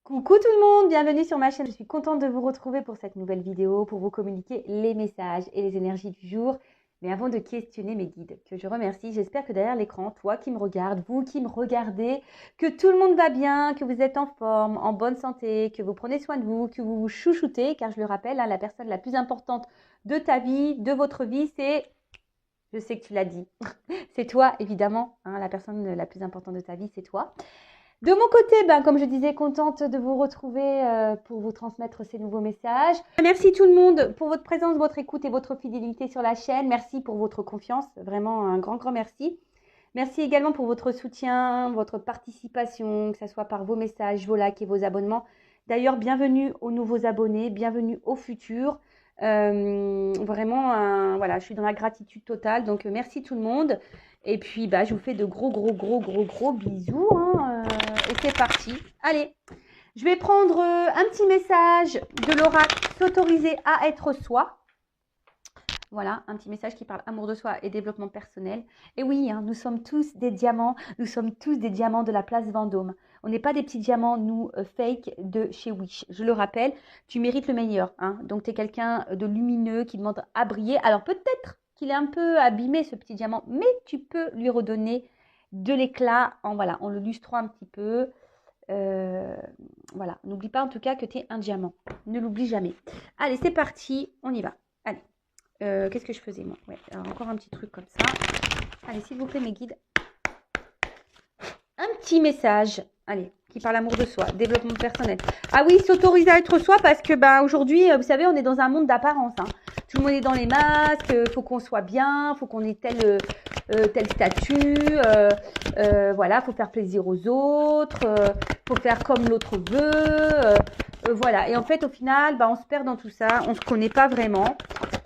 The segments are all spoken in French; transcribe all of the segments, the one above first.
Coucou tout le monde, bienvenue sur ma chaîne. Je suis contente de vous retrouver pour cette nouvelle vidéo, pour vous communiquer les messages et les énergies du jour. Mais avant de questionner mes guides, que je remercie, j'espère que derrière l'écran, toi qui me regardes, vous qui me regardez, que tout le monde va bien, que vous êtes en forme, en bonne santé, que vous prenez soin de vous, que vous vous chouchoutez, car je le rappelle, la personne la plus importante de ta vie, de votre vie, c'est, je sais que tu l'as dit, c'est toi évidemment, la personne la plus importante de ta vie, c'est toi. De mon côté, comme je disais, contente de vous retrouver pour vous transmettre ces nouveaux messages. Merci tout le monde pour votre présence, votre écoute et votre fidélité sur la chaîne. Merci pour votre confiance, vraiment un grand merci. Merci également pour votre soutien, votre participation, que ce soit par vos messages, vos likes et vos abonnements. D'ailleurs, bienvenue aux nouveaux abonnés, bienvenue aux futurs. Vraiment, voilà, je suis dans la gratitude totale, donc merci tout le monde. Et puis, je vous fais de gros bisous. Et c'est parti. Allez, je vais prendre un petit message de l'oracle, s'autoriser à être soi. Voilà, un petit message qui parle amour de soi et développement personnel. Et oui, nous sommes tous des diamants. Nous sommes tous des diamants de la place Vendôme. On n'est pas des petits diamants, nous, fake de chez Wish. Je le rappelle, tu mérites le meilleur. Donc, tu es quelqu'un de lumineux qui demande à briller. Alors, peut-être qu'il est un peu abîmé, ce petit diamant, mais tu peux lui redonner de l'éclat en le lustrant un petit peu. Voilà, n'oublie pas en tout cas que tu es un diamant. Ne l'oublie jamais. Allez, c'est parti, on y va. Allez. Qu'est-ce que je faisais moi? Ouais, alors encore un petit truc comme ça. Allez, s'il vous plaît, mes guides. Un petit message, allez, qui parle amour de soi, développement personnel. Ah oui, s'autoriser à être soi parce que aujourd'hui, vous savez, on est dans un monde d'apparence. Tout le monde est dans les masques, faut qu'on soit bien, faut qu'on ait tel statut, voilà, faut faire plaisir aux autres, faut faire comme l'autre veut, voilà. Et en fait, au final, on se perd dans tout ça, on se connaît pas vraiment.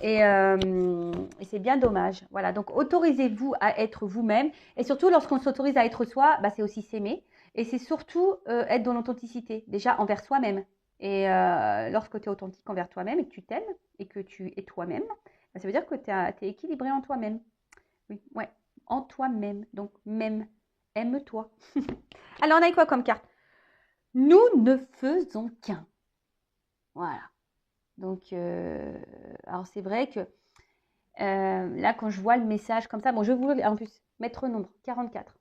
Et c'est bien dommage. Voilà, donc autorisez-vous à être vous-même. Et surtout, lorsqu'on s'autorise à être soi, c'est aussi s'aimer. Et c'est surtout être dans l'authenticité, déjà envers soi-même. Et lorsque tu es authentique envers toi-même et que tu t'aimes et que tu es toi-même, ça veut dire que tu es équilibré en toi-même. Oui, ouais, en toi-même. Donc, même, aime-toi. Alors, on a quoi comme carte? Nous ne faisons qu'un. Voilà. Donc, alors c'est vrai que là, quand je vois le message comme ça, je voulais en plus mettre nombre 44.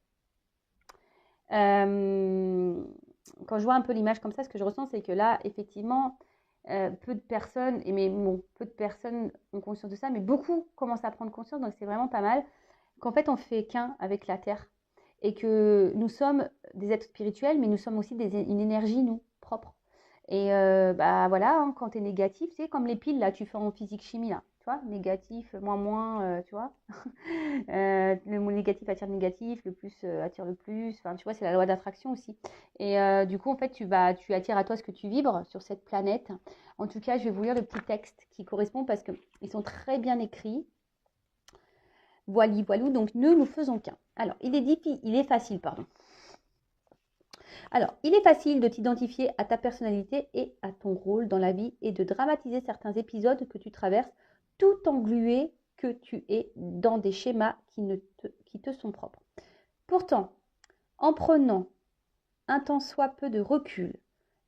Quand je vois un peu l'image comme ça, ce que je ressens, c'est que là, effectivement, peu de personnes, peu de personnes ont conscience de ça, mais beaucoup commencent à prendre conscience, donc c'est vraiment pas mal, qu'en fait, on fait qu'un avec la Terre et que nous sommes des êtres spirituels, mais nous sommes aussi une énergie, nous, propre. Et voilà, quand tu es négatif, c'est comme les piles, là, tu fais en physique-chimie, là, tu vois, négatif, moins, tu vois. Le mot négatif attire le négatif, le plus attire le plus. Enfin, tu vois, c'est la loi d'attraction aussi. Et du coup, en fait, tu attires à toi ce que tu vibres sur cette planète. En tout cas, je vais vous lire le petit texte qui correspond parce qu'ils sont très bien écrits. Voilou, donc nous faisons qu'un. Alors, il est facile. Alors, il est facile de t'identifier à ta personnalité et à ton rôle dans la vie et de dramatiser certains épisodes que tu traverses tout englué que tu es dans des schémas qui te sont propres. Pourtant, en prenant un tant soit peu de recul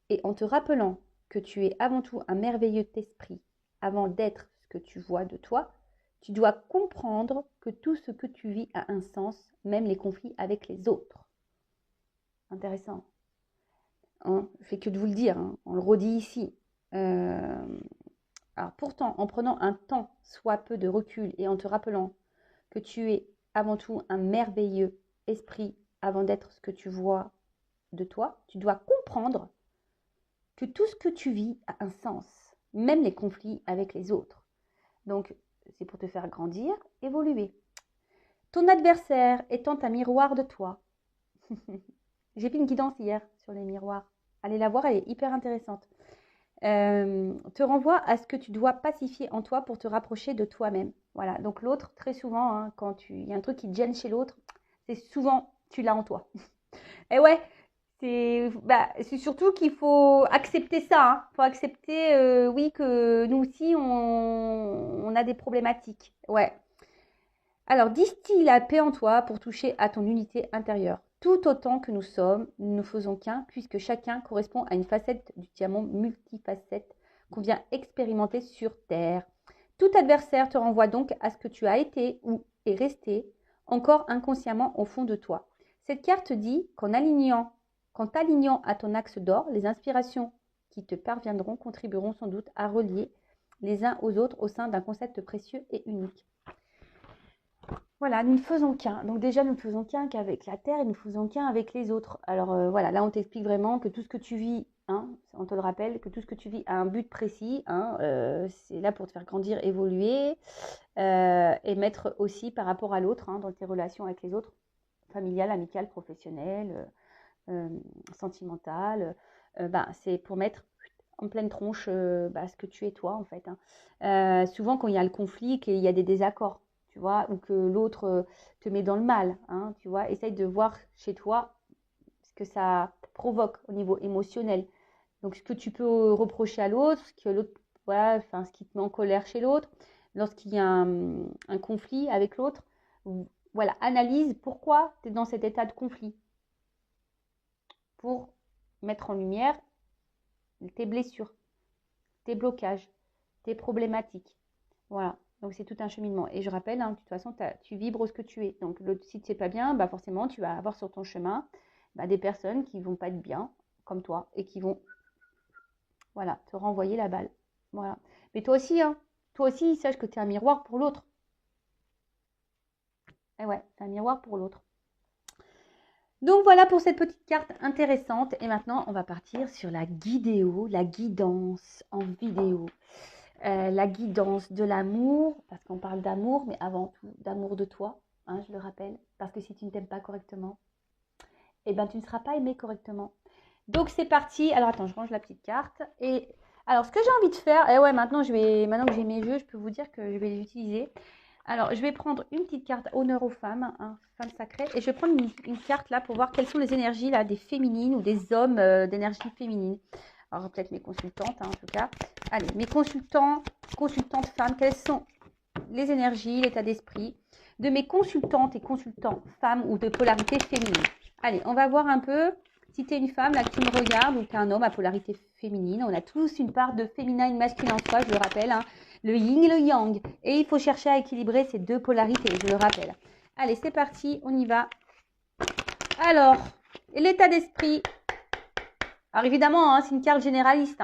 et en te rappelant que tu es avant tout un merveilleux esprit avant d'être ce que tu vois de toi, tu dois comprendre que tout ce que tu vis a un sens, même les conflits avec les autres. Intéressant. Je ne fais que de vous le dire, on le redit ici. Alors pourtant, en prenant un temps, soit peu de recul, et en te rappelant que tu es avant tout un merveilleux esprit avant d'être ce que tu vois de toi, tu dois comprendre que tout ce que tu vis a un sens, même les conflits avec les autres. Donc, c'est pour te faire grandir, évoluer. Ton adversaire étant un miroir de toi. J'ai fait une guidance hier sur les miroirs. Allez la voir, elle est hyper intéressante. Te renvoie à ce que tu dois pacifier en toi pour te rapprocher de toi-même. Voilà, donc l'autre, très souvent, quand il y a un truc qui te gêne chez l'autre, c'est souvent tu l'as en toi. Et ouais, c'est surtout qu'il faut accepter ça. Il faut accepter, oui, que nous aussi, on a des problématiques. Ouais. Alors, distille la paix en toi pour toucher à ton unité intérieure. Tout autant que nous sommes, nous ne faisons qu'un, puisque chacun correspond à une facette du diamant multifacette qu'on vient expérimenter sur Terre. Tout adversaire te renvoie donc à ce que tu as été ou est resté encore inconsciemment au fond de toi. Cette carte dit qu'en t'alignant à ton axe d'or, les inspirations qui te parviendront contribueront sans doute à relier les uns aux autres au sein d'un concept précieux et unique. Voilà, nous ne faisons qu'un. Donc déjà, nous ne faisons qu'un qu'avec la Terre et nous ne faisons qu'un avec les autres. Alors voilà, là on t'explique vraiment que tout ce que tu vis, on te le rappelle, que tout ce que tu vis a un but précis. C'est là pour te faire grandir, évoluer et mettre aussi par rapport à l'autre, dans tes relations avec les autres, familiales, amicales, professionnelles, sentimentales. C'est pour mettre en pleine tronche ce que tu es toi en fait. Souvent quand il y a le conflit, qu'il y a des désaccords, tu vois, ou que l'autre te met dans le mal, tu vois, essaye de voir chez toi ce que ça provoque au niveau émotionnel. Donc ce que tu peux reprocher à l'autre, ce que l'autre, voilà, ce qui te met en colère chez l'autre, lorsqu'il y a un conflit avec l'autre, voilà, analyse pourquoi tu es dans cet état de conflit pour mettre en lumière tes blessures, tes blocages, tes problématiques. Voilà. Donc, c'est tout un cheminement. Et je rappelle, de toute façon, tu vibres ce que tu es. Donc, si tu ne sais pas bien, forcément, tu vas avoir sur ton chemin des personnes qui ne vont pas être bien, comme toi, et qui vont, voilà, te renvoyer la balle. Voilà. Mais toi aussi, sache que tu es un miroir pour l'autre. Et ouais, tu es un miroir pour l'autre. Donc, voilà pour cette petite carte intéressante. Et maintenant, on va partir sur la guidéo, la guidance en vidéo. La guidance de l'amour, parce qu'on parle d'amour, mais avant tout d'amour de toi, je le rappelle, parce que si tu ne t'aimes pas correctement, tu ne seras pas aimé correctement. Donc c'est parti. Alors attends, je range la petite carte. Et alors ce que j'ai envie de faire, maintenant que j'ai mes jeux, je peux vous dire que je vais les utiliser. Alors je vais prendre une petite carte honneur aux femmes, femmes sacrées, et je vais prendre une carte là pour voir quelles sont les énergies là des féminines ou des hommes d'énergie féminine. Alors, peut-être mes consultantes, en tout cas. Allez, mes consultantes femmes, quelles sont les énergies, l'état d'esprit de mes consultantes et consultants femmes ou de polarité féminine. Allez, on va voir un peu si tu es une femme là que tu me regardes ou tu es un homme à polarité féminine. On a tous une part de féminin et de masculin en soi, je le rappelle, le yin et le yang. Et il faut chercher à équilibrer ces deux polarités, je le rappelle. Allez, c'est parti, on y va. Alors, l'état d'esprit. Alors évidemment, c'est une carte généraliste.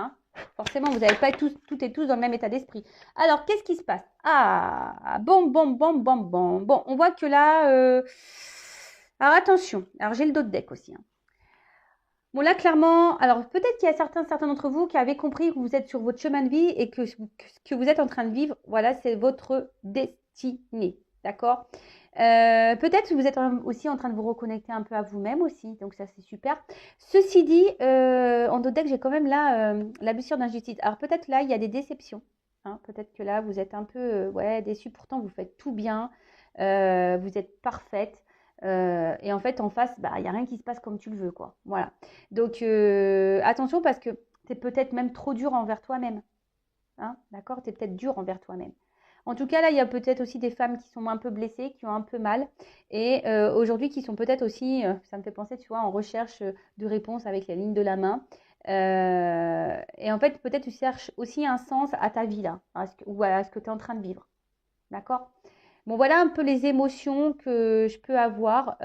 Forcément, vous n'allez pas être toutes et tous dans le même état d'esprit. Alors, qu'est-ce qui se passe? Bon. Bon, on voit que là... Alors, attention. Alors, j'ai le dos de deck aussi. Bon, là, clairement... Alors, peut-être qu'il y a certains d'entre vous qui avaient compris que vous êtes sur votre chemin de vie et que ce que vous êtes en train de vivre, voilà, c'est votre destinée. D'accord? Peut-être que vous êtes aussi en train de vous reconnecter un peu à vous-même aussi, donc ça c'est super. Ceci dit, en dos de deck, j'ai quand même là la blessure d'injustice. Alors peut-être là, il y a des déceptions. Peut-être que là, vous êtes un peu déçus. Pourtant, vous faites tout bien, vous êtes parfaite. Et en fait, en face, il n'y a rien qui se passe comme tu le veux, quoi. Voilà. Donc, attention parce que tu es peut-être même trop dur envers toi-même. D'accord? Tu es peut-être dur envers toi-même. En tout cas, là, il y a peut-être aussi des femmes qui sont un peu blessées, qui ont un peu mal. Et aujourd'hui, qui sont peut-être aussi, ça me fait penser, tu vois, en recherche de réponse avec la ligne de la main. Et en fait, peut-être tu cherches aussi un sens à ta vie, là, ou à ce que tu es en train de vivre. D'accord? Bon, voilà un peu les émotions que je peux avoir.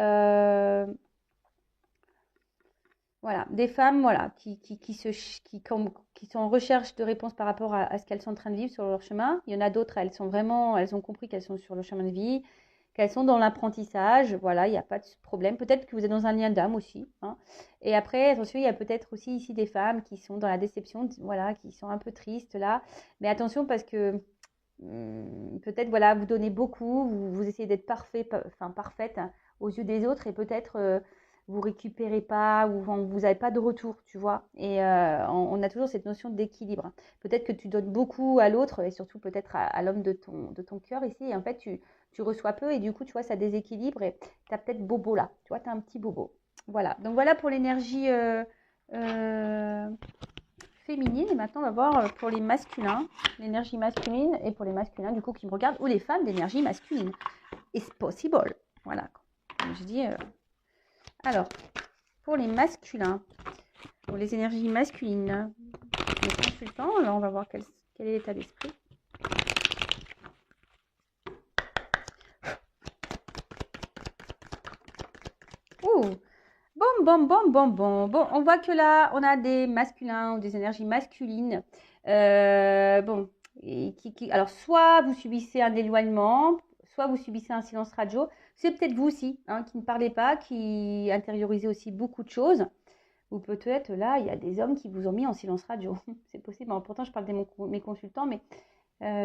Voilà, des femmes voilà, qui sont en recherche de réponses par rapport à ce qu'elles sont en train de vivre sur leur chemin. Il y en a d'autres, elles ont compris qu'elles sont sur le chemin de vie, qu'elles sont dans l'apprentissage. Voilà, il n'y a pas de problème. Peut-être que vous êtes dans un lien d'âme aussi. Et après, attention, il y a peut-être aussi ici des femmes qui sont dans la déception, voilà, qui sont un peu tristes là. Mais attention parce que peut-être, voilà, vous donnez beaucoup, vous essayez d'être parfaite aux yeux des autres et peut-être... vous récupérez pas ou vous n'avez pas de retour, tu vois. Et on a toujours cette notion d'équilibre. Peut-être que tu donnes beaucoup à l'autre et surtout peut-être à l'homme de ton cœur ici. Et en fait, tu reçois peu et du coup, tu vois, ça déséquilibre et tu as peut-être bobo là. Tu vois, tu as un petit bobo. Voilà. Donc, voilà pour l'énergie féminine. Et maintenant, on va voir pour les masculins. L'énergie masculine et pour les masculins, du coup, qui me regardent, ou les femmes d'énergie masculine. It's possible. Voilà. Comme je dis... Alors, pour les masculins, pour les énergies masculines, les consultants, alors on va voir quel est l'état d'esprit. Oh, bon, on voit que là, on a des masculins ou des énergies masculines. Bon, alors soit vous subissez un éloignement, soit vous subissez un silence radio. C'est peut-être vous aussi, hein, qui ne parlez pas, qui intériorisez aussi beaucoup de choses. Ou peut-être là, il y a des hommes qui vous ont mis en silence radio. C'est possible. Bon, pourtant, je parle de mes consultants, mais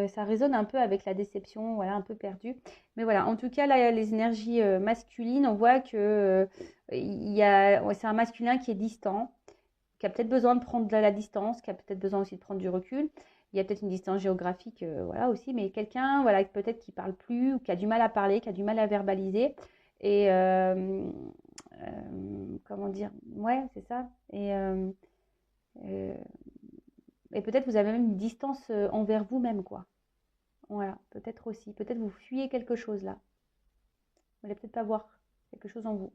ça résonne un peu avec la déception, voilà, un peu perdue. Mais voilà, en tout cas, là, les énergies masculines, on voit que c'est un masculin qui est distant, qui a peut-être besoin de prendre de la distance, qui a peut-être besoin aussi de prendre du recul. Il y a peut-être une distance géographique, voilà aussi, mais quelqu'un, voilà, peut-être qui parle plus, ou qui a du mal à parler, qui a du mal à verbaliser. Et comment dire, ouais, c'est ça. Et peut-être vous avez même une distance envers vous-même, quoi. Voilà, peut-être aussi. Peut-être vous fuyez quelque chose là. Vous voulez peut-être pas voir quelque chose en vous.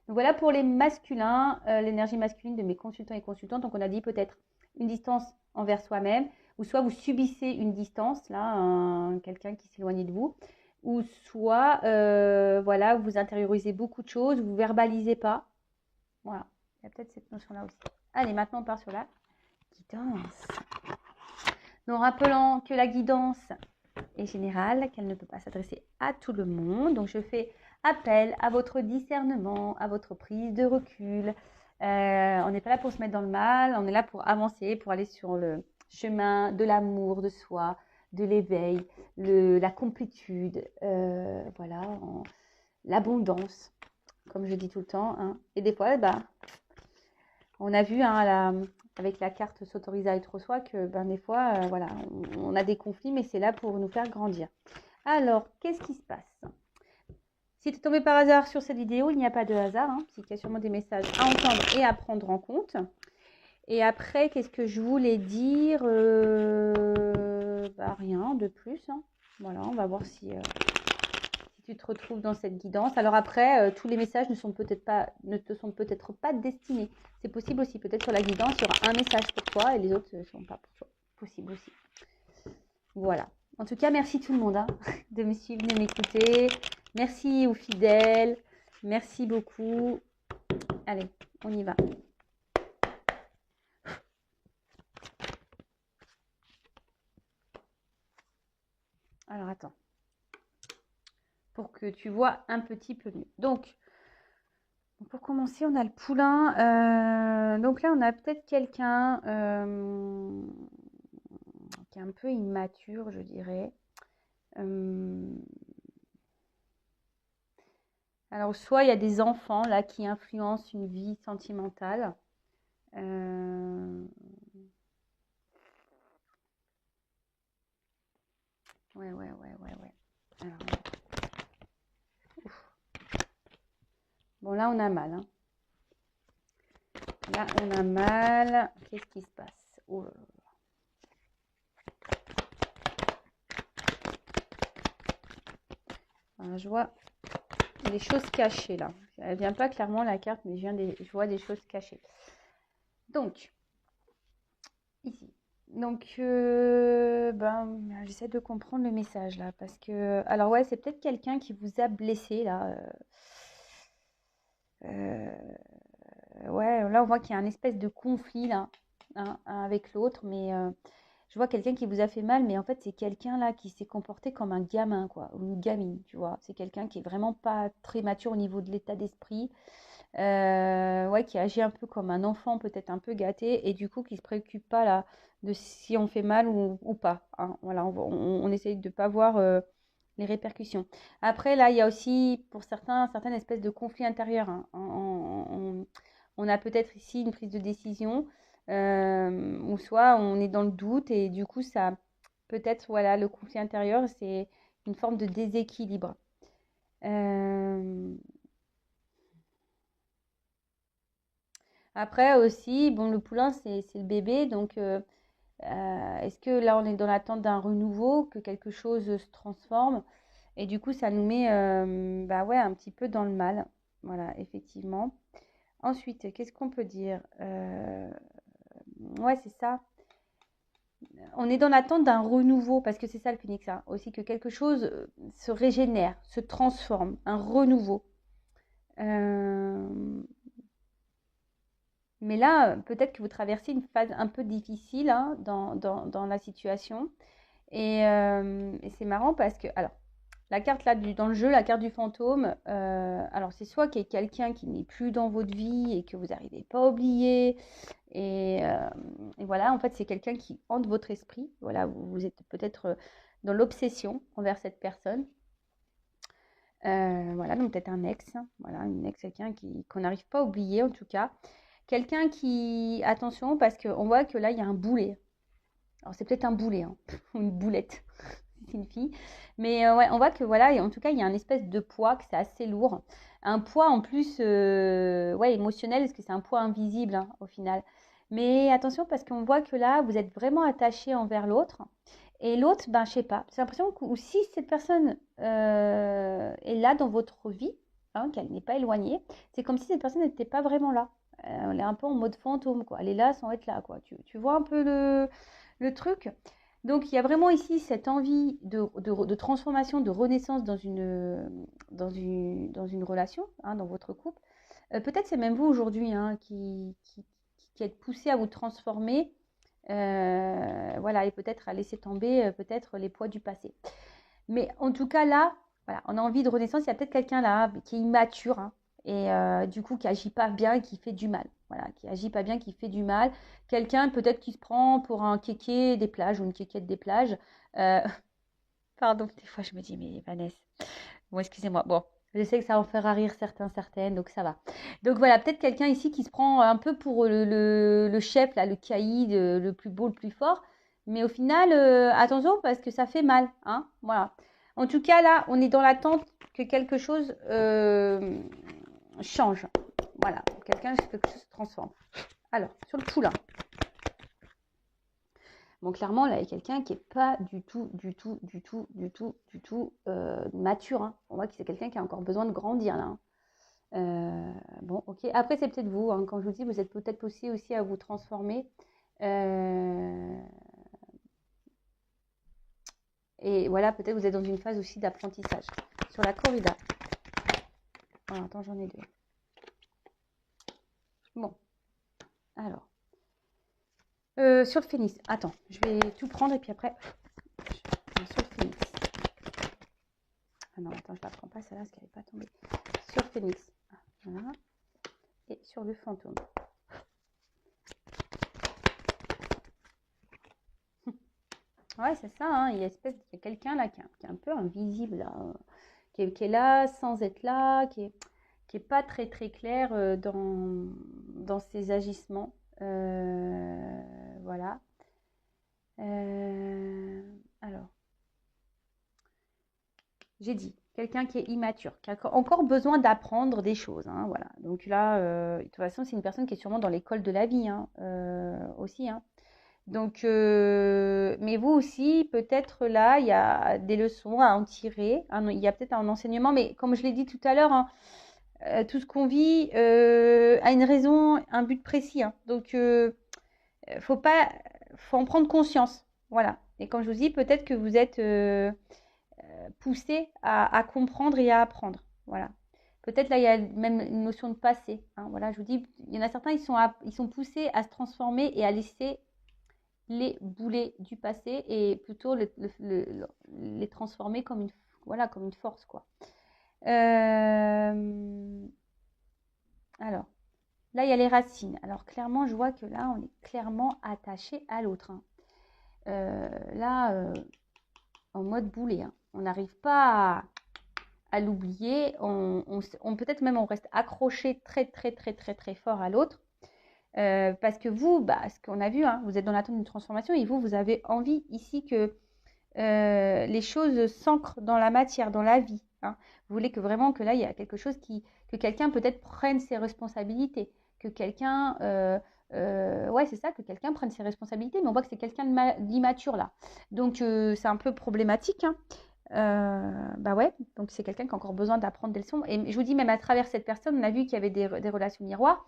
Donc voilà pour les masculins, l'énergie masculine de mes consultants et consultantes. Donc on a dit peut-être une distance envers soi-même, ou soit vous subissez une distance, là, quelqu'un qui s'éloigne de vous, ou soit voilà, vous intériorisez beaucoup de choses, vous verbalisez pas. Voilà, il y a peut-être cette notion-là aussi. Allez, maintenant on part sur la guidance. Donc rappelant que la guidance est générale, qu'elle ne peut pas s'adresser à tout le monde. Donc je fais appel à votre discernement, à votre prise de recul. On n'est pas là pour se mettre dans le mal, on est là pour avancer, pour aller sur le chemin de l'amour de soi, de l'éveil, la complétude, voilà, l'abondance, comme je dis tout le temps. Hein. Et des fois, bah, on a vu avec la carte s'autoriser à être soi que des fois, voilà, on a des conflits, mais c'est là pour nous faire grandir. Alors, qu'est-ce qui se passe? Si tu es tombé par hasard sur cette vidéo, il n'y a pas de hasard, hein, c'est qu'il y a sûrement des messages à entendre et à prendre en compte. Et après, qu'est-ce que je voulais dire? Rien de plus. Hein. Voilà, on va voir si tu te retrouves dans cette guidance. Alors après, tous les messages ne te sont peut-être pas destinés. C'est possible aussi. Peut-être sur la guidance, il y aura un message pour toi et les autres ne sont pas pour toi. Possible aussi. Voilà. En tout cas, merci tout le monde hein, de me suivre, de m'écouter. Merci aux fidèles. Merci beaucoup. Allez, on y va. Alors, attends. Pour que tu vois un petit peu mieux. Donc, pour commencer, on a le poulain. Donc là, on a peut-être quelqu'un qui est un peu immature, je dirais. Alors, soit il y a des enfants là qui influencent une vie sentimentale. Ouais. Alors, bon, là, on a mal. Hein. Là, on a mal. Qu'est-ce qui se passe? Oh là là. Alors, je vois des choses cachées là. Elle vient pas clairement la carte, mais je vois des choses cachées. Donc, ici. Donc, j'essaie de comprendre le message là, parce que, alors ouais, c'est peut-être quelqu'un qui vous a blessé là. Ouais, là on voit qu'il y a un espèce de conflit là, hein, avec l'autre, mais je vois quelqu'un qui vous a fait mal, mais en fait c'est quelqu'un là qui s'est comporté comme un gamin quoi, ou une gamine, tu vois. C'est quelqu'un qui est vraiment pas très mature au niveau de l'état d'esprit. Ouais, qui agit un peu comme un enfant, peut-être un peu gâté, et du coup qui se préoccupe pas là de si on fait mal ou pas. Hein. Voilà, on essaye de pas voir les répercussions. Après, là, il y a aussi pour certaines espèces de conflits intérieurs. Hein. On a peut-être ici une prise de décision, ou soit on est dans le doute, et du coup, ça peut-être, voilà, le conflit intérieur, c'est une forme de déséquilibre. Après aussi, bon, le poulain, c'est le bébé, donc est-ce que là, on est dans l'attente d'un renouveau, que quelque chose se transforme? Et du coup, ça nous met ouais, un petit peu dans le mal. Voilà, effectivement. Ensuite, qu'est-ce qu'on peut dire? Ouais, c'est ça. On est dans l'attente d'un renouveau, parce que c'est ça le phénix, hein, aussi que quelque chose se régénère, se transforme, un renouveau. Euh, Mais là, peut-être que vous traversez une phase un peu difficile hein, dans la situation. Et c'est marrant parce que, alors, la carte là dans le jeu, la carte du fantôme, alors c'est soit qu'il y ait quelqu'un qui n'est plus dans votre vie et que vous n'arrivez pas à oublier. Et voilà, en fait, c'est quelqu'un qui hante votre esprit. Voilà, vous êtes peut-être dans l'obsession envers cette personne. Voilà, donc peut-être un ex, hein, voilà, une ex, quelqu'un qu'on n'arrive pas à oublier en tout cas. Quelqu'un qui, attention, parce qu'on voit que là, il y a un boulet. Alors, c'est peut-être un boulet, hein, ou une boulette, c'est une fille. Mais ouais, on voit que voilà, et en tout cas, il y a une espèce de poids, que c'est assez lourd. Un poids en plus, ouais, émotionnel, parce que c'est un poids invisible, hein, au final. Mais attention, parce qu'on voit que là, vous êtes vraiment attaché envers l'autre. Et l'autre, ben, je sais pas, j'ai l'impression que ou si cette personne est là dans votre vie, hein, qu'elle n'est pas éloignée, c'est comme si cette personne n'était pas vraiment là. Elle est un peu en mode fantôme, quoi. Elle est là sans être là, quoi. Tu vois un peu le truc? Donc, il y a vraiment ici cette envie de transformation, de renaissance dans une relation, hein, dans votre couple. Peut-être c'est même vous aujourd'hui hein, qui êtes poussé à vous transformer, voilà, et peut-être à laisser tomber peut-être les poids du passé. Mais en tout cas, là, voilà, on a envie de renaissance. Il y a peut-être quelqu'un là qui est immature hein, et du coup qui agit pas bien et qui fait du mal. Voilà, qui agit pas bien, qui fait du mal. Quelqu'un peut-être qui se prend pour un kéké des plages ou une kékette des plages. Euh, Pardon, des fois je me dis, mais Vanessa, bon, excusez-moi. Bon, je sais que ça en fera rire certains, certaines, donc ça va. Donc voilà, peut-être quelqu'un ici qui se prend un peu pour le chef, là, le caïd, le plus beau, le plus fort. Mais au final, attention parce que ça fait mal. Hein, voilà. En tout cas, là, on est dans l'attente que quelque chose change. Voilà, quelque chose se transforme. Alors, sur le coup là. Bon, clairement, là, il y a quelqu'un qui n'est pas du tout mature. Hein. On voit que c'est quelqu'un qui a encore besoin de grandir, là. Hein. Bon, ok. Après, c'est peut-être vous. Hein. Quand je vous dis, vous êtes peut-être aussi à vous transformer. Et voilà, peut-être vous êtes dans une phase aussi d'apprentissage. Sur la corrida. Oh, attends, j'en ai deux. Bon. Alors. Sur le phénix. Attends, je vais tout prendre et puis après... Sur le phénix. Ah non, attends, je la prends pas celle-là parce qu'elle n'est pas tombée. Sur le phénix. Voilà. Et sur le fantôme. Ouais, c'est ça, hein. Il y a quelqu'un là qui est un peu invisible, là, qui est là sans être là, qui est pas très très clair dans ses agissements. Voilà. Alors, j'ai dit, quelqu'un qui est immature, qui a encore besoin d'apprendre des choses. Hein, voilà. Donc là, de toute façon, c'est une personne qui est sûrement dans l'école de la vie hein, aussi. Hein. Donc, mais vous aussi, peut-être là, il y a des leçons à en tirer. Hein, il y a peut-être un enseignement, mais comme je l'ai dit tout à l'heure, hein, tout ce qu'on vit a une raison, un but précis. Hein. Donc, faut en prendre conscience. Voilà. Et comme je vous dis, peut-être que vous êtes poussé à comprendre et à apprendre. Voilà. Peut-être là, il y a même une notion de passé. Hein. Voilà, je vous dis, il y en a certains, ils sont poussés à se transformer et à laisser les boulets du passé et plutôt les transformer comme une force, quoi. Alors, là, il y a les racines. Alors, clairement, je vois que là, on est clairement attaché à l'autre. Hein. Là, en mode boulet. Hein. On n'arrive pas à l'oublier. Peut-être même on reste accroché très, très, très, très, très fort à l'autre. Parce que vous, ce qu'on a vu, hein, vous êtes dans l'attente d'une transformation et vous avez envie ici que les choses s'ancrent dans la matière, dans la vie. Hein. Vous voulez que vraiment que là, il y a quelque chose que quelqu'un peut-être prenne ses responsabilités, que quelqu'un, ouais, c'est ça, que quelqu'un prenne ses responsabilités, mais on voit que c'est quelqu'un d'immature là. Donc, c'est un peu problématique. Hein. Bah ouais, donc c'est quelqu'un qui a encore besoin d'apprendre des leçons. Et je vous dis, même à travers cette personne, on a vu qu'il y avait des relations miroirs.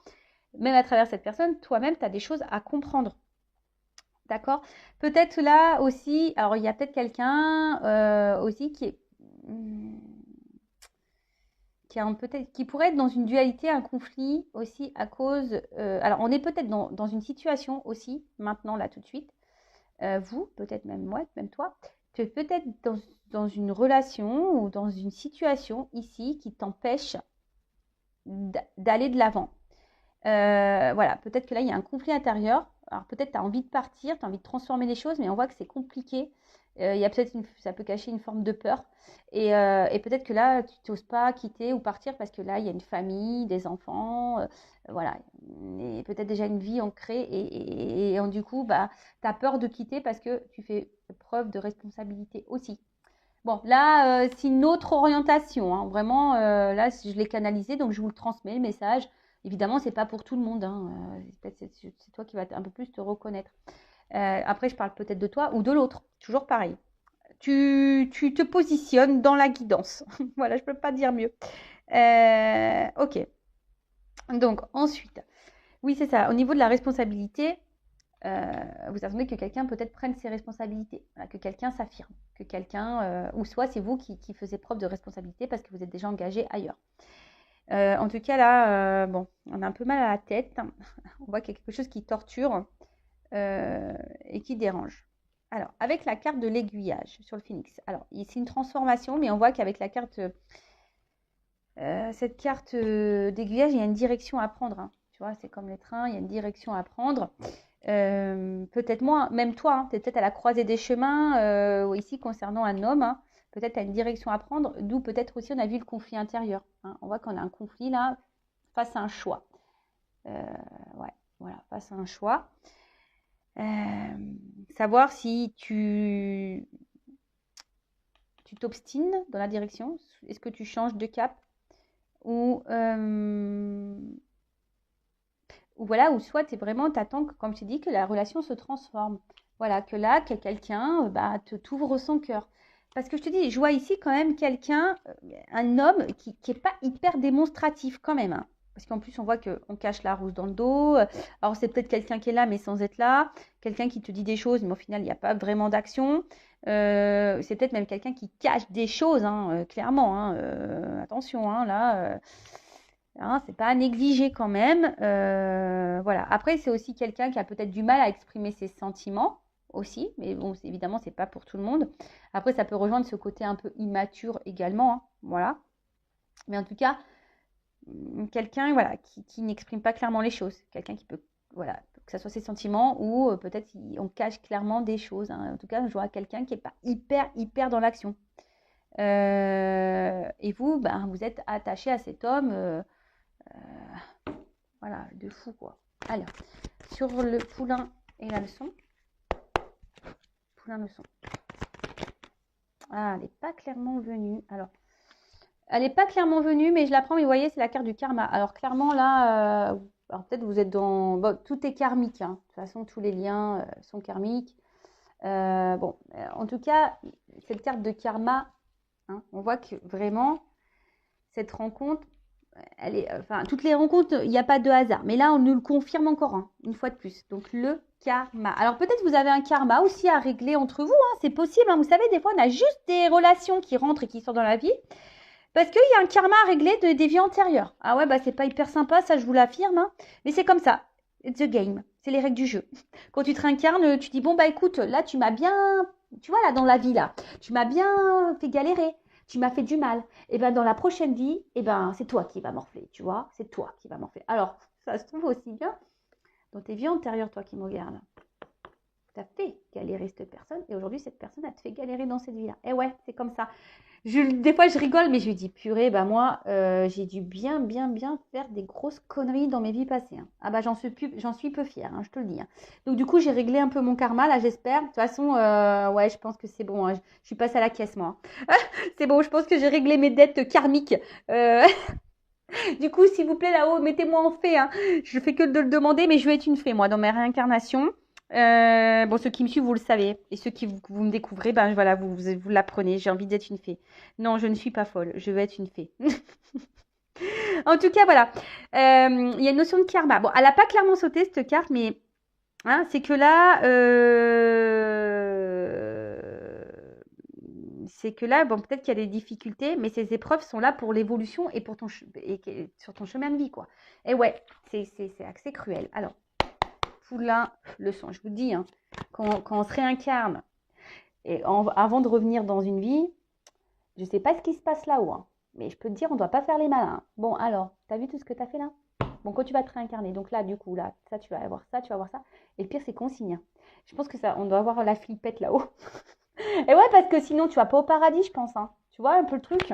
Même à travers cette personne, toi-même, tu as des choses à comprendre. D'accord? Peut-être là aussi, alors il y a peut-être quelqu'un aussi qui pourrait être dans une dualité, un conflit aussi à cause. Alors on est peut-être dans une situation aussi, maintenant, là, tout de suite. Vous, peut-être même moi, même toi, tu es peut-être dans une relation ou dans une situation ici qui t'empêche d'aller de l'avant. Voilà, peut-être que là, il y a un conflit intérieur. Alors peut-être tu as envie de partir, tu as envie de transformer les choses, mais on voit que c'est compliqué. Il y a peut-être ça peut cacher une forme de peur. Et peut-être que là, tu n'oses pas quitter ou partir parce que là, il y a une famille, des enfants, voilà. Et peut-être déjà une vie ancrée. Et du coup, bah, tu as peur de quitter parce que tu fais preuve de responsabilité aussi. Bon, là, c'est une autre orientation, hein. Vraiment, là, je l'ai canalisé, donc je vous le transmets, le message. Évidemment, c'est pas pour tout le monde, hein. C'est toi qui vas un peu plus te reconnaître. Après, je parle peut-être de toi ou de l'autre. Toujours pareil. Tu te positionnes dans la guidance. Voilà, je peux pas dire mieux. Ok. Donc, ensuite, oui, c'est ça. Au niveau de la responsabilité, vous attendez que quelqu'un peut-être prenne ses responsabilités, voilà, que quelqu'un s'affirme, que quelqu'un, ou soit c'est vous qui faisiez preuve de responsabilité parce que vous êtes déjà engagé ailleurs. En tout cas là, bon, on a un peu mal à la tête, on voit qu'il y a quelque chose qui torture et qui dérange. Alors, avec la carte de l'aiguillage sur le phénix, alors c'est une transformation, mais on voit qu'avec la carte, cette carte d'aiguillage, il y a une direction à prendre, hein. Tu vois, c'est comme les trains, il y a une direction à prendre. Peut-être moi, même toi, hein, tu es peut-être à la croisée des chemins, ici concernant un homme, hein, peut-être tu as une direction à prendre, d'où peut-être aussi on a vu le conflit intérieur, hein. On voit qu'on a un conflit là face à un choix. Ouais, voilà, face à un choix. Savoir si tu t'obstines dans la direction, est-ce que tu changes de cap ou voilà, ou soit tu vraiment, t'attends, comme tu dis, que la relation se transforme. Voilà, que là, que quelqu'un bah, t'ouvre son cœur. Parce que je te dis, je vois ici quand même quelqu'un, un homme qui n'est pas hyper démonstratif quand même, hein. Parce qu'en plus, on voit qu'on cache la rousse dans le dos. Alors, c'est peut-être quelqu'un qui est là, mais sans être là. Quelqu'un qui te dit des choses, mais au final, il n'y a pas vraiment d'action. C'est peut-être même quelqu'un qui cache des choses, hein, clairement, hein. Attention, hein, là. Hein, c'est pas à négliger quand même. Voilà. Après, c'est aussi quelqu'un qui a peut-être du mal à exprimer ses sentiments aussi, mais bon, évidemment, c'est pas pour tout le monde. Après, ça peut rejoindre ce côté un peu immature également, hein, voilà. Mais en tout cas, quelqu'un, voilà, qui n'exprime pas clairement les choses, quelqu'un qui peut, voilà, que ce soit ses sentiments ou peut-être on cache clairement des choses, hein. En tout cas, je vois quelqu'un qui est pas hyper dans l'action. Et vous, ben, vous êtes attaché à cet homme. Voilà, de fou quoi. Alors, sur le poulain et la leçon. Poulain leçon. Ah, elle n'est pas clairement venue. Alors, elle n'est pas clairement venue, mais je la prends. Mais vous voyez, c'est la carte du karma. Alors, clairement, là, alors peut-être vous êtes dans... Bon, tout est karmique, hein. De toute façon, tous les liens sont karmiques. Bon, en tout cas, cette carte de karma, hein, on voit que vraiment, cette rencontre, elle est, enfin, toutes les rencontres, il n'y a pas de hasard. Mais là, on nous le confirme encore, hein, une fois de plus. Donc, le karma. Alors, peut-être vous avez un karma aussi à régler entre vous, hein, c'est possible, hein. Vous savez, des fois, on a juste des relations qui rentrent et qui sortent dans la vie. Parce qu'il y a un karma à régler des vies antérieures. Ah ouais, bah c'est pas hyper sympa, ça je vous l'affirme, hein. Mais c'est comme ça. It's the game. C'est les règles du jeu. Quand tu te réincarnes, tu dis, bon bah écoute, là tu m'as bien... Tu vois, là dans la vie, là, tu m'as bien fait galérer. Tu m'as fait du mal. Et ben dans la prochaine vie, et ben c'est toi qui vas morfler, tu vois. C'est toi qui vas morfler. Alors, ça se trouve aussi bien dans tes vies antérieures, toi qui me regardes. Tu as fait galérer cette personne et aujourd'hui cette personne a te fait galérer dans cette vie-là. Et ouais, c'est comme ça. Des fois je rigole, mais je lui dis purée, bah moi j'ai dû bien faire des grosses conneries dans mes vies passées, hein. Ah bah j'en suis peu fière, hein, je te le dis, hein. Donc du coup j'ai réglé un peu mon karma là, j'espère. De toute façon, ouais, je pense que c'est bon, hein. Je suis passée à la caisse moi. C'est bon, je pense que j'ai réglé mes dettes karmiques. Du coup, s'il vous plaît là-haut, mettez-moi en fée, hein. Je fais que de le demander, mais je vais être une fée moi dans mes réincarnations. Bon, ceux qui me suivent, vous le savez. Et ceux qui vous me découvrez, ben voilà, vous l'apprenez. J'ai envie d'être une fée. Non, je ne suis pas folle. Je veux être une fée. En tout cas, voilà. Il y a une notion de karma. Bon, elle n'a pas clairement sauté cette carte, mais hein, c'est que là, bon, peut-être qu'il y a des difficultés, mais ces épreuves sont là pour l'évolution et pour sur ton chemin de vie, quoi. Et ouais, c'est assez cruel. Alors, poulain, le sang, je vous dis, hein, quand on se réincarne, avant de revenir dans une vie, je ne sais pas ce qui se passe là-haut, hein, mais je peux te dire, on ne doit pas faire les malins. Bon, alors, t'as vu tout ce que tu as fait là? Bon, quand tu vas te réincarner, donc là, du coup, là, ça, tu vas avoir ça, tu vas avoir ça. Et le pire, c'est consigne, hein. Je pense que ça, on doit avoir la flippette là-haut. Et ouais, parce que sinon, tu vas pas au paradis, je pense, hein. Tu vois un peu le truc?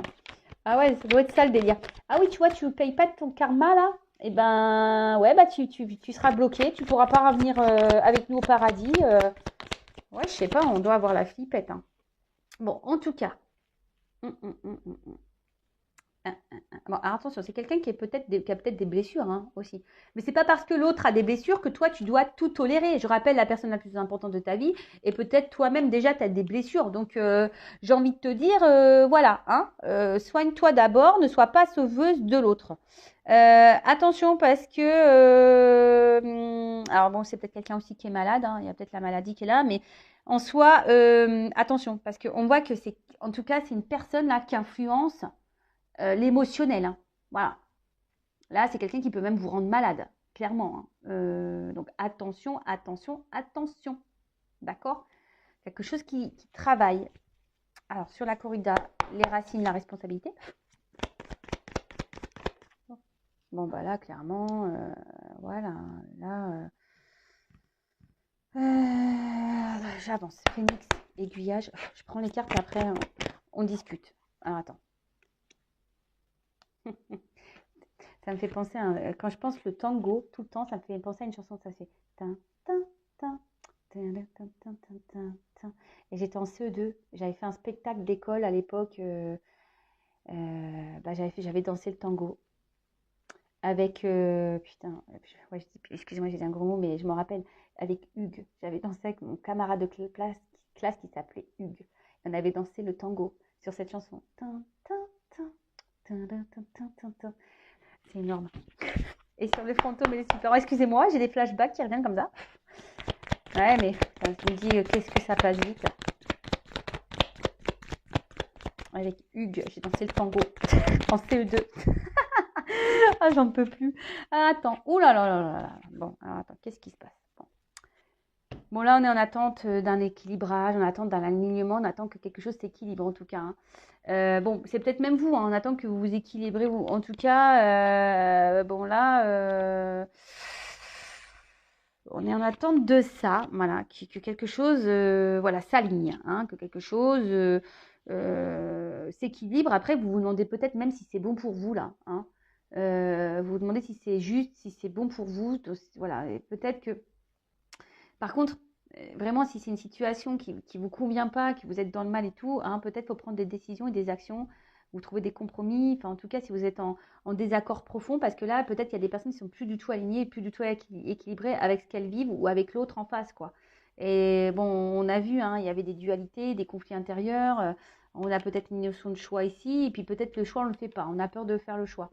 Ah ouais, ça doit être ça le délire. Ah oui, tu vois, tu ne payes pas de ton karma là? Eh ben, ouais, bah tu seras bloqué, tu pourras pas revenir avec nous au paradis. Ouais, je sais pas, on doit avoir la flippette, hein. Bon, en tout cas. Hum, hum, hum, hum, hum. Bon, alors attention, c'est quelqu'un qui a peut-être des blessures hein, aussi. Mais c'est pas parce que l'autre a des blessures que toi, tu dois tout tolérer. Je rappelle, la personne la plus importante de ta vie, et peut-être toi-même déjà, tu as des blessures. Donc, j'ai envie de te dire, voilà, hein, soigne-toi d'abord, ne sois pas sauveuse de l'autre. Attention parce que, alors bon, c'est peut-être quelqu'un aussi qui est malade, hein, il y a peut-être la maladie qui est là, mais en soi, attention, parce qu'on voit que en tout cas, c'est une personne là qui influence l'émotionnel, hein. Voilà. Là, c'est quelqu'un qui peut même vous rendre malade, clairement, hein. Donc, attention, attention, attention. D'accord? Quelque chose qui travaille. Alors, sur la corrida, les racines, la responsabilité. Bon, bah là, clairement, voilà. Là, j'avance. Phénix, aiguillage. Je prends les cartes et après, on discute. Alors, attends. Ça me fait penser quand je pense le tango, tout le temps, ça me fait penser à une chanson, ça fait tin, tin, tin, tin, tin, tin, tin, tin, tin. Et j'étais en CE2, j'avais fait un spectacle d'école à l'époque, bah, j'avais dansé le tango avec, putain, ouais, excusez-moi, j'ai dit un gros mot, mais je me rappelle, avec Hugues. J'avais dansé avec mon camarade de classe qui s'appelait Hugues. On avait dansé le tango sur cette chanson. Tin, tin, tin, tin, tin, tin, tin, tin, tin. C'est énorme. Et sur le fantôme et les super. Oh, excusez-moi, j'ai des flashbacks qui reviennent comme ça. Ouais, mais ça me dit qu'est-ce que ça passe vite. Avec Hugues, j'ai dansé le tango en CE2. Ah, j'en peux plus. Ah, attends. Ouh là là là là là. Bon, alors attends, qu'est-ce qui se passe? Bon, là, on est en attente d'un équilibrage, en attente d'un alignement, on attend que quelque chose s'équilibre en tout cas, hein. Bon, c'est peut-être même vous, hein, on attend que vous vous équilibrez. En tout cas, bon là, on est en attente de ça, voilà, que quelque chose voilà, s'aligne, hein, que quelque chose s'équilibre. Après, vous vous demandez peut-être même si c'est bon pour vous, là, hein. Vous vous demandez si c'est juste, si c'est bon pour vous. Voilà, et peut-être que par contre, vraiment, si c'est une situation qui ne vous convient pas, que vous êtes dans le mal et tout, hein, peut-être faut prendre des décisions et des actions, vous trouver des compromis. Enfin, en tout cas, si vous êtes en désaccord profond, parce que là, peut-être qu'il y a des personnes qui sont plus du tout alignées, plus du tout équilibrées avec ce qu'elles vivent ou avec l'autre en face, quoi. Et bon, on a vu, hein, il y avait des dualités, des conflits intérieurs. On a peut-être une notion de choix ici, et puis peut-être le choix, on ne le fait pas. On a peur de faire le choix.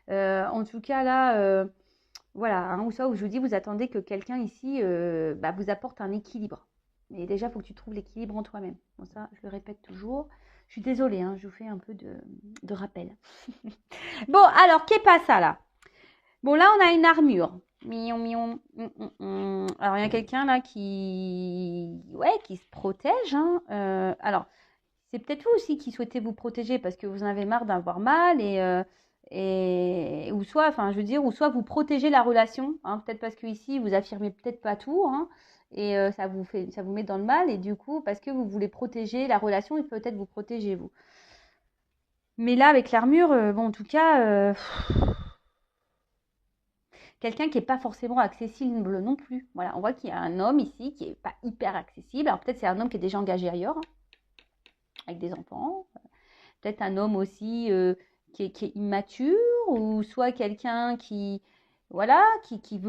En tout cas, là, voilà, hein, ou ça, où je vous dis, vous attendez que quelqu'un ici bah, vous apporte un équilibre. Mais déjà, il faut que tu trouves l'équilibre en toi-même. Bon, ça, je le répète toujours. Je suis désolée, hein, je vous fais un peu de rappel. Bon, alors, qu'est pas ça là? Bon, là, on a une armure. Mion, mion. Alors, il y a quelqu'un là ouais, qui se protège, hein. Alors, c'est peut-être vous aussi qui souhaitez vous protéger parce que vous en avez marre d'avoir mal ou soit, enfin, je veux dire, ou soit vous protégez la relation, hein, peut-être parce que ici vous affirmez peut-être pas tout, hein, et ça vous met dans le mal, et du coup, parce que vous voulez protéger la relation et peut-être vous protéger vous. Mais là, avec l'armure, bon, en tout cas, quelqu'un qui n'est pas forcément accessible non plus. Voilà, on voit qu'il y a un homme ici qui n'est pas hyper accessible. Alors peut-être c'est un homme qui est déjà engagé ailleurs, hein, avec des enfants. Peut-être un homme aussi qui est immature, ou soit quelqu'un qui voilà, qui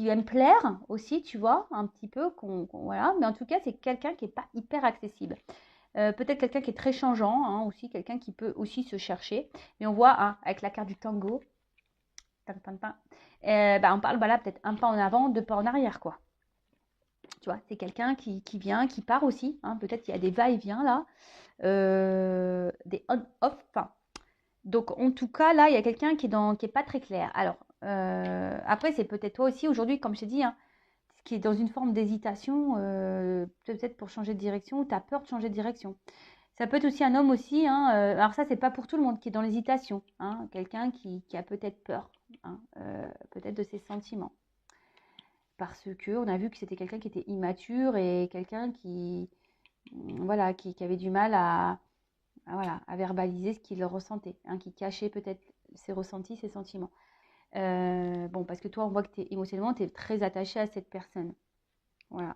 aime plaire aussi, tu vois, un petit peu, voilà. Mais en tout cas, c'est quelqu'un qui n'est pas hyper accessible. Peut-être quelqu'un qui est très changeant, hein, aussi, quelqu'un qui peut aussi se chercher. Mais on voit, hein, avec la carte du tango, on parle, voilà, peut-être un pas en avant, deux pas en arrière, quoi. Tu vois, c'est quelqu'un qui vient, qui part aussi, hein. Peut-être qu'il y a des va-et-vient là, des on-off, enfin. Donc, en tout cas, là, il y a quelqu'un qui est pas très clair. Alors, après, c'est peut-être toi aussi, aujourd'hui, comme je t'ai dit, hein, qui est dans une forme d'hésitation, peut-être pour changer de direction, ou tu as peur de changer de direction. Ça peut être aussi un homme aussi, hein, alors ça, c'est pas pour tout le monde, qui est dans l'hésitation, hein, quelqu'un qui a peut-être peur, hein, peut-être de ses sentiments. Parce qu'on a vu que c'était quelqu'un qui était immature et quelqu'un voilà, qui avait du mal voilà, à verbaliser ce qu'il ressentait, hein, qui cachait peut-être ses ressentis, ses sentiments. Bon, parce que toi, on voit que émotionnellement, tu es très attaché à cette personne. Voilà.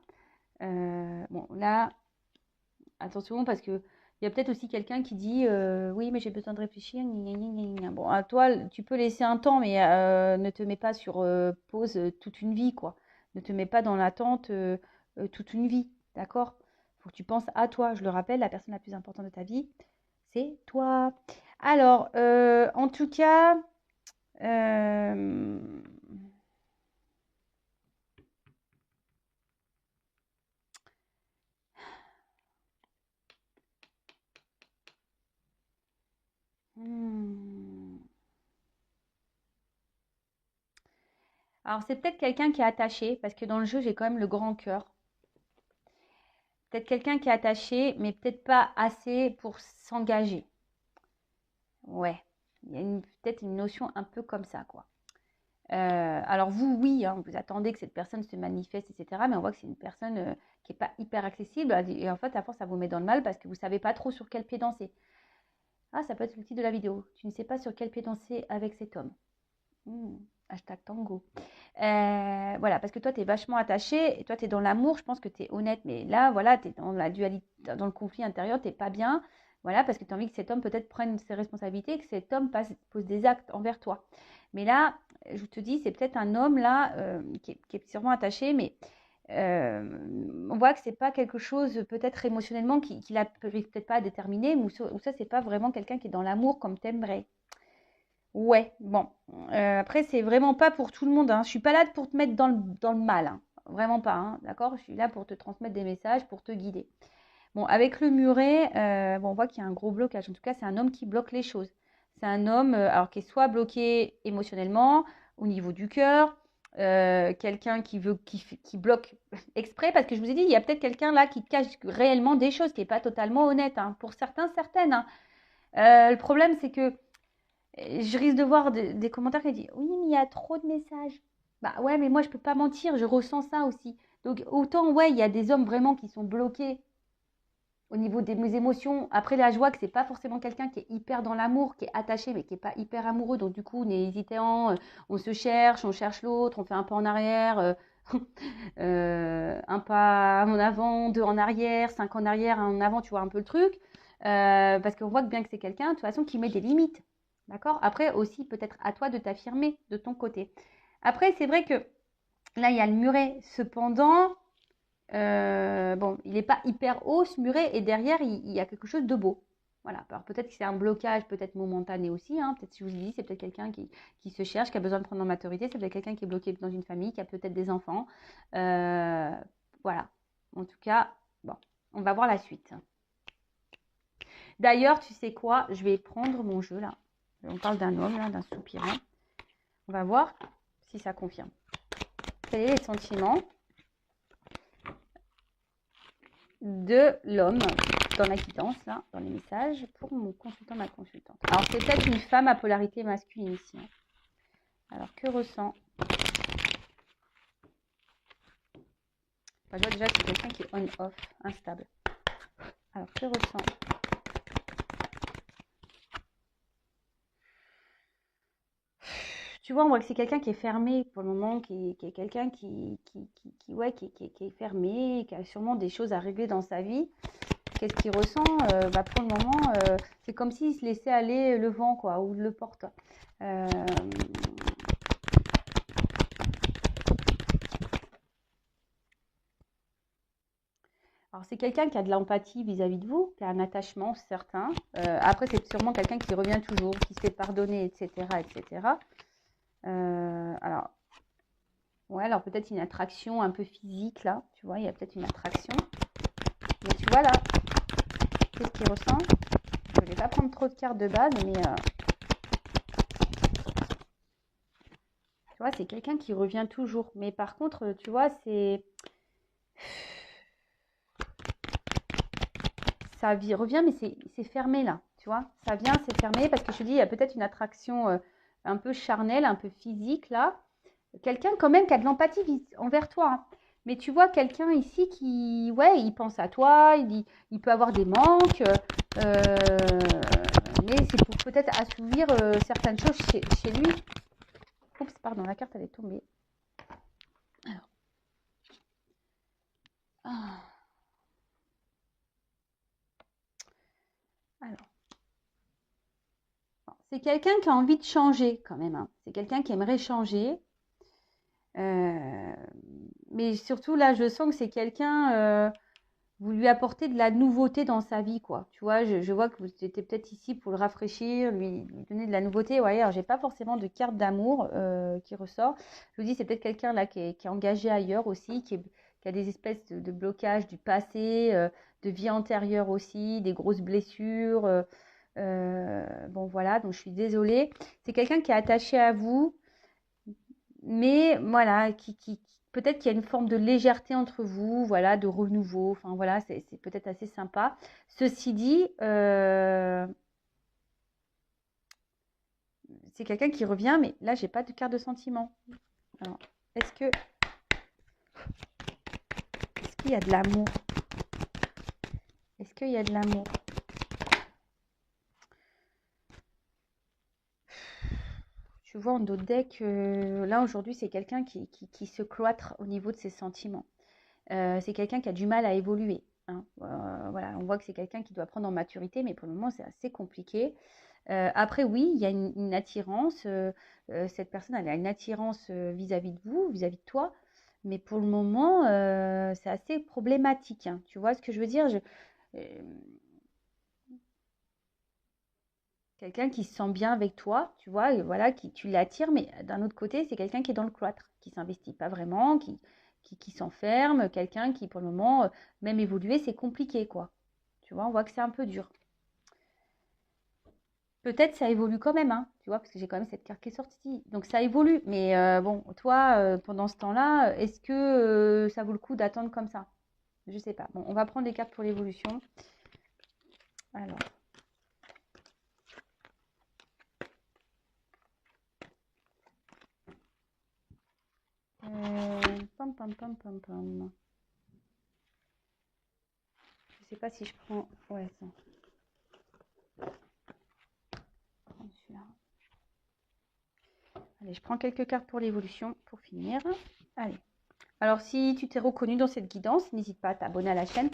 Bon, là, attention, parce que il y a peut-être aussi quelqu'un qui dit oui, mais j'ai besoin de réfléchir. Gna, gna, gna, gna. Bon, à toi, tu peux laisser un temps, mais ne te mets pas sur pause toute une vie, quoi. Ne te mets pas dans l'attente toute une vie, d'accord? Il faut que tu penses à toi. Je le rappelle, la personne la plus importante de ta vie, c'est toi. Alors, en tout cas, euh, hmm. Alors, c'est peut-être quelqu'un qui est attaché, parce que dans le jeu, j'ai quand même le grand cœur. Peut-être quelqu'un qui est attaché, mais peut-être pas assez pour s'engager. Ouais, il y a peut-être une notion un peu comme ça, quoi. Alors vous, oui, hein, vous attendez que cette personne se manifeste, etc. Mais on voit que c'est une personne qui n'est pas hyper accessible. Et en fait, à force, ça vous met dans le mal parce que vous ne savez pas trop sur quel pied danser. Ah, ça peut être le titre de la vidéo. Tu ne sais pas sur quel pied danser avec cet homme. Hashtag tango. Voilà, parce que toi, tu es vachement attaché, et toi, tu es dans l'amour, je pense que tu es honnête, mais là, voilà, tu es dans la dualité, dans le conflit intérieur, tu n'es pas bien, voilà, parce que tu as envie que cet homme peut-être prenne ses responsabilités, et que cet homme pose des actes envers toi. Mais là, je te dis, c'est peut-être un homme, là, qui est sûrement attaché, mais on voit que c'est pas quelque chose, peut-être émotionnellement, qu'il n'arrive peut-être pas à déterminer, ou ça, c'est pas vraiment quelqu'un qui est dans l'amour comme t'aimerais. Ouais, bon. Après, c'est vraiment pas pour tout le monde, hein. Je suis pas là pour te mettre dans le mal, hein. Vraiment pas, hein, d'accord? Je suis là pour te transmettre des messages, pour te guider. Bon, avec le muret, bon, on voit qu'il y a un gros blocage. En tout cas, c'est un homme qui bloque les choses. C'est un homme, alors qui est soit bloqué émotionnellement, au niveau du cœur, quelqu'un qui bloque exprès, parce que je vous ai dit, il y a peut-être quelqu'un là qui cache réellement des choses, qui n'est pas totalement honnête, hein. Pour certains, certaines, hein. Le problème, c'est que je risque de voir des commentaires qui disent oui, mais il y a trop de messages. Bah ouais, mais moi je peux pas mentir, je ressens ça aussi. Donc autant, ouais, il y a des hommes vraiment qui sont bloqués au niveau de mes émotions. Après, là, je vois que c'est pas forcément quelqu'un qui est hyper dans l'amour, qui est attaché, mais qui est pas hyper amoureux. Donc du coup, on est hésitant, on se cherche, on cherche l'autre, on fait un pas en arrière, un pas en avant, deux en arrière, cinq en arrière, un en avant, tu vois un peu le truc. Parce qu'on voit bien que c'est quelqu'un, de toute façon, qui met des limites. D'accord? Après, aussi, peut-être à toi de t'affirmer de ton côté. Après, c'est vrai que là, il y a le muret. Cependant, bon, il n'est pas hyper haut, ce muret, et derrière, il y a quelque chose de beau. Voilà. Alors, peut-être que c'est un blocage, peut-être momentané aussi, hein. Peut-être, si je vous dis, c'est peut-être quelqu'un qui se cherche, qui a besoin de prendre en maturité. C'est peut-être quelqu'un qui est bloqué dans une famille, qui a peut-être des enfants. Voilà. En tout cas, bon, on va voir la suite. D'ailleurs, tu sais quoi? Je vais prendre mon jeu, là. On parle d'un homme, là, d'un soupirant. On va voir si ça confirme. Quels sont les sentiments de l'homme dans la guidance, là, dans les messages, pour mon consultant, ma consultante. Alors, c'est peut-être une femme à polarité masculine ici. Hein. Alors, que ressent? Enfin, je vois déjà que c'est quelqu'un qui est on-off, instable. Alors, que ressent? Tu vois, on voit que c'est quelqu'un qui est fermé pour le moment, qui est quelqu'un qui est fermé, qui a sûrement des choses à régler dans sa vie. Qu'est-ce qu'il ressent? Pour le moment, c'est comme s'il se laissait aller le vent, quoi, ou le porte. Alors, c'est quelqu'un qui a de l'empathie vis-à-vis de vous, qui a un attachement certain. Après, c'est sûrement quelqu'un qui revient toujours, qui se fait pardonner, etc., etc. Alors, ouais, alors peut-être une attraction un peu physique, là. Tu vois, il y a peut-être une attraction. Mais tu vois, là, qu'est-ce qu'il ressent? Je ne vais pas prendre trop de cartes de base, mais... tu vois, c'est quelqu'un qui revient toujours. Mais par contre, tu vois, c'est... ça revient, mais c'est fermé là, tu vois. Ça vient, c'est fermé, parce que je te dis, il y a peut-être une attraction un peu charnelle, un peu physique là. Quelqu'un quand même qui a de l'empathie envers toi. Hein. Mais tu vois, quelqu'un ici qui, ouais, il pense à toi, il peut avoir des manques, mais c'est pour peut-être assouvir certaines choses chez lui. Oups, pardon, la carte elle est tombée. Alors. Ah. Alors. C'est quelqu'un qui a envie de changer quand même. Hein. C'est quelqu'un qui aimerait changer. Mais surtout là, je sens que c'est quelqu'un, vous lui apportez de la nouveauté dans sa vie, quoi. Tu vois, je vois que vous étiez peut-être ici pour le rafraîchir, lui donner de la nouveauté. Ouais, alors j'ai pas forcément de carte d'amour qui ressort. Je vous dis, c'est peut-être quelqu'un là qui est engagé ailleurs aussi, qui a des espèces de blocages du passé, de vie antérieure aussi, des grosses blessures. Bon voilà, donc je suis désolée. C'est quelqu'un qui est attaché à vous, mais voilà, peut-être qu'il y a une forme de légèreté entre vous, voilà, de renouveau. Enfin voilà, c'est peut-être assez sympa. Ceci dit, c'est quelqu'un qui revient, mais là, j'ai pas de carte de sentiment. Alors, est-ce qu'il y a de l'amour? Est-ce qu'il y a de l'amour? Je vois en dos de deck, là aujourd'hui, c'est quelqu'un qui se cloître au niveau de ses sentiments. C'est quelqu'un qui a du mal à évoluer. Hein. Voilà, on voit que c'est quelqu'un qui doit prendre en maturité, mais pour le moment, c'est assez compliqué. Après, oui, il y a une attirance. Cette personne, elle a une attirance vis-à-vis de vous, vis-à-vis de toi. Mais pour le moment, c'est assez problématique. Hein. Tu vois ce que je veux dire? Quelqu'un qui se sent bien avec toi, tu vois, et voilà, tu l'attires, mais d'un autre côté, c'est quelqu'un qui est dans le cloître, qui s'investit pas vraiment, qui s'enferme, quelqu'un qui, pour le moment, même évoluer, c'est compliqué, quoi. Tu vois, on voit que c'est un peu dur. Peut-être ça évolue quand même, hein, tu vois, parce que j'ai quand même cette carte qui est sortie. Donc ça évolue, mais bon, toi, pendant ce temps-là, est-ce que ça vaut le coup d'attendre comme ça? Je sais pas. Bon, on va prendre des cartes pour l'évolution. Alors. Pam, pam, pam, pam, pam. Je sais pas si je prends... Ouais, ça. Celui-là. Allez, je prends quelques cartes pour l'évolution pour finir. Allez. Alors, si tu t'es reconnu dans cette guidance, n'hésite pas à t'abonner à la chaîne.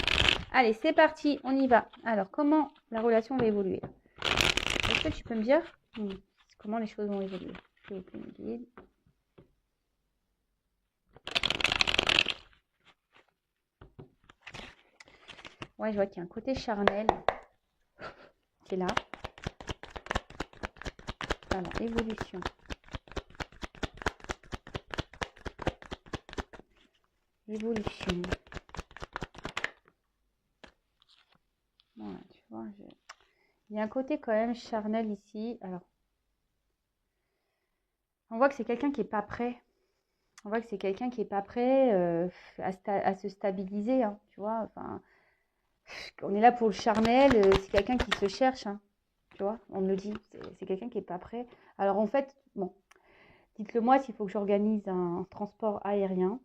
Allez, c'est parti, on y va. Alors, comment la relation va évoluer? Est-ce que tu peux me dire comment les choses vont évoluer? S'il vous plaît, me guide. Ouais, je vois qu'il y a un côté charnel qui est là. Alors, évolution. Évolution. Voilà, tu vois, il y a un côté quand même charnel ici. Alors, on voit que c'est quelqu'un qui n'est pas prêt. On voit que c'est quelqu'un qui n'est pas prêt à se stabiliser, hein, tu vois. Enfin, on est là pour le charnel, c'est quelqu'un qui se cherche, hein, tu vois. On me le dit, c'est quelqu'un qui n'est pas prêt. Alors en fait, bon, dites-le moi s'il faut que j'organise un transport aérien.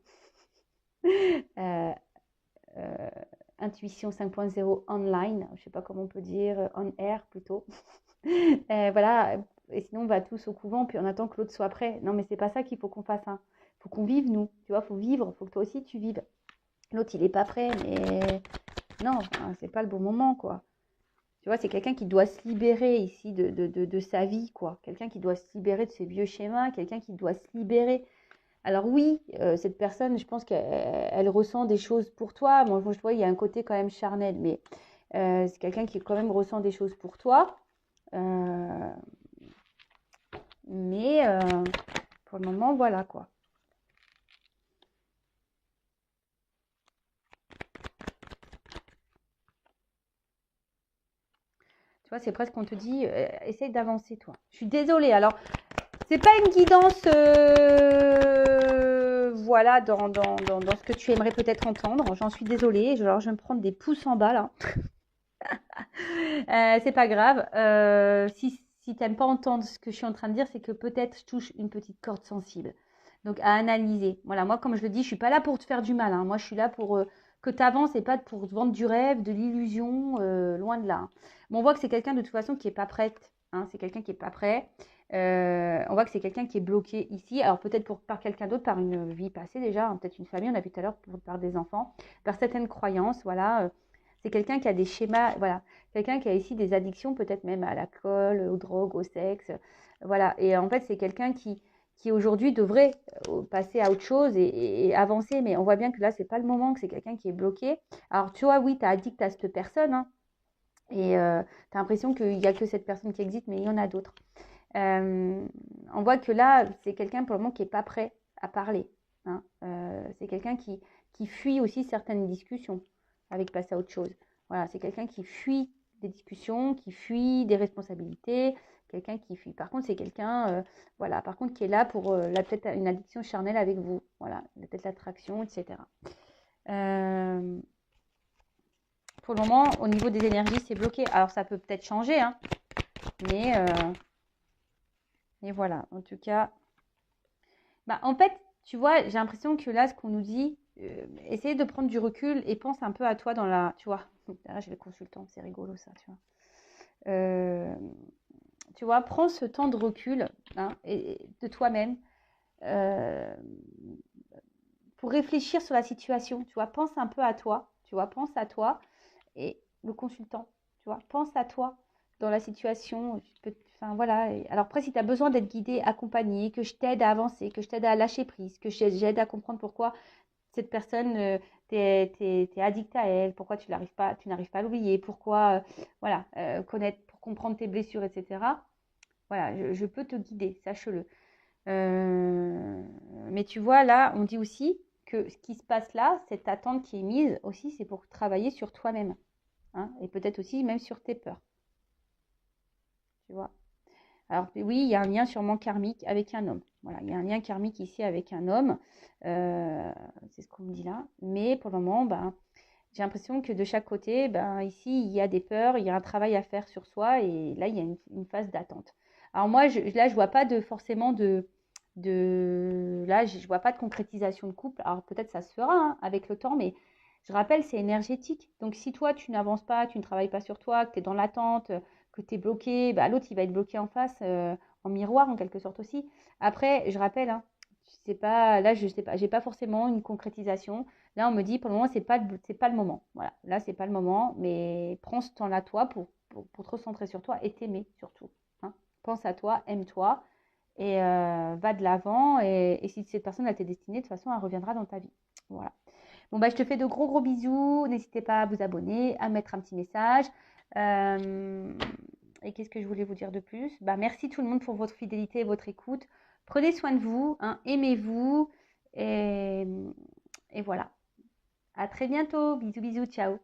Intuition 5.0 online, je ne sais pas comment on peut dire, on air plutôt. Voilà, et sinon on va tous au couvent, puis on attend que l'autre soit prêt. Non, mais c'est pas ça qu'il faut qu'on fasse. Hein. Il faut qu'on vive, nous. Tu vois, il faut vivre, il faut que toi aussi tu vives. L'autre, il n'est pas prêt, mais non, enfin, c'est pas le bon moment, quoi. Tu vois, c'est quelqu'un qui doit se libérer ici de sa vie, quoi. Quelqu'un qui doit se libérer de ses vieux schémas, quelqu'un qui doit se libérer Alors oui, cette personne, je pense qu'elle ressent des choses pour toi. Moi, je vois, il y a un côté quand même charnel, mais c'est quelqu'un qui quand même ressent des choses pour toi. Euh, mais pour le moment, voilà quoi. Tu vois, c'est presque qu'on te dit, essaye d'avancer toi. Je suis désolée. Alors, c'est pas une guidance, voilà, dans ce que tu aimerais peut-être entendre. J'en suis désolée. Alors, je vais me prendre des pouces en bas là. C'est pas grave. Si t'aimes pas entendre ce que je suis en train de dire, c'est que peut-être je touche une petite corde sensible. Donc à analyser. Voilà, moi comme je le dis, je suis pas là pour te faire du mal, hein. Moi je suis là pour que tu avances et pas pour te vendre du rêve, de l'illusion, loin de là, hein. Mais on voit que c'est quelqu'un de toute façon qui est pas prête, hein. C'est quelqu'un qui est pas prêt. On voit que c'est quelqu'un qui est bloqué ici. Alors peut-être par quelqu'un d'autre, par une vie passée déjà, hein, peut-être une famille, on a vu tout à l'heure, par des enfants, par certaines croyances, voilà. C'est quelqu'un qui a des schémas, voilà. Quelqu'un qui a ici des addictions, peut-être même à l'alcool, aux drogues, au sexe. Voilà. Et en fait, c'est quelqu'un qui aujourd'hui devrait passer à autre chose et avancer. Mais on voit bien que là, c'est pas le moment, que c'est quelqu'un qui est bloqué. Alors, tu vois, oui, tu as addict à cette personne, hein, et tu as l'impression qu'il n'y a que cette personne qui existe, mais il y en a d'autres. On voit que là, c'est quelqu'un pour le moment qui n'est pas prêt à parler, hein. C'est quelqu'un qui fuit aussi certaines discussions avec passer à autre chose. Voilà, c'est quelqu'un qui fuit des discussions, qui fuit des responsabilités, quelqu'un qui fuit. Par contre, c'est quelqu'un, voilà, par contre, qui est là pour peut-être une addiction charnelle avec vous. Voilà, peut-être l'attraction, etc. Euh, pour le moment, au niveau des énergies, c'est bloqué. Alors, ça peut peut-être changer, hein, mais, voilà. En tout cas, bah, en fait, tu vois, j'ai l'impression que là, ce qu'on nous dit, essaye de prendre du recul et pense un peu à toi dans la. Tu vois, là, j'ai le consultant, c'est rigolo ça, tu vois. Euh, Tu vois, prends ce temps de recul, hein, de toi-même, euh, pour réfléchir sur la situation. Tu vois, pense un peu à toi. Tu vois, pense à toi et le consultant. Tu vois, pense à toi dans la situation. Enfin voilà. Alors après, si tu as besoin d'être guidé, accompagné, que je t'aide à avancer, que je t'aide à lâcher prise, que j'aide à comprendre pourquoi cette personne, t'es addict à elle, pourquoi tu n'arrives pas à l'oublier, pourquoi, voilà, connaître, pour comprendre tes blessures, etc. Voilà, je peux te guider, sache-le. Mais tu vois, là, on dit aussi que ce qui se passe là, cette attente qui est mise aussi, c'est pour travailler sur toi-même, hein, et peut-être aussi même sur tes peurs, tu vois. Alors oui, il y a un lien sûrement karmique avec un homme. Voilà, il y a un lien karmique ici avec un homme. C'est ce qu'on me dit là. Mais pour le moment, ben, j'ai l'impression que de chaque côté, ben, ici, il y a des peurs, il y a un travail à faire sur soi et là, il y a une phase d'attente. Alors moi, là, je vois pas forcément là, je vois pas de concrétisation de couple. Alors peut-être ça se fera, hein, avec le temps, mais je rappelle, c'est énergétique. Donc si toi, tu n'avances pas, tu ne travailles pas sur toi, que tu es dans l'attente, que tu es bloqué, bah, l'autre, il va être bloqué en face, en miroir en quelque sorte aussi. Après, je rappelle, hein, c'est pas, là, je sais pas, j'ai pas forcément une concrétisation. Là, on me dit, pour le moment, c'est pas le moment. Voilà, là, c'est pas le moment, mais prends ce temps-là, toi, pour te recentrer sur toi et t'aimer surtout, hein. Pense à toi, aime-toi et va de l'avant. Et si cette personne a été destinée, de toute façon, elle reviendra dans ta vie. Voilà. Bon, bah, je te fais de gros, gros bisous. N'hésitez pas à vous abonner, à mettre un petit message. Euh, et qu'est-ce que je voulais vous dire de plus? Bah, merci tout le monde pour votre fidélité et votre écoute. Prenez soin de vous, hein, aimez-vous. Et voilà. À très bientôt. Bisous, bisous, ciao.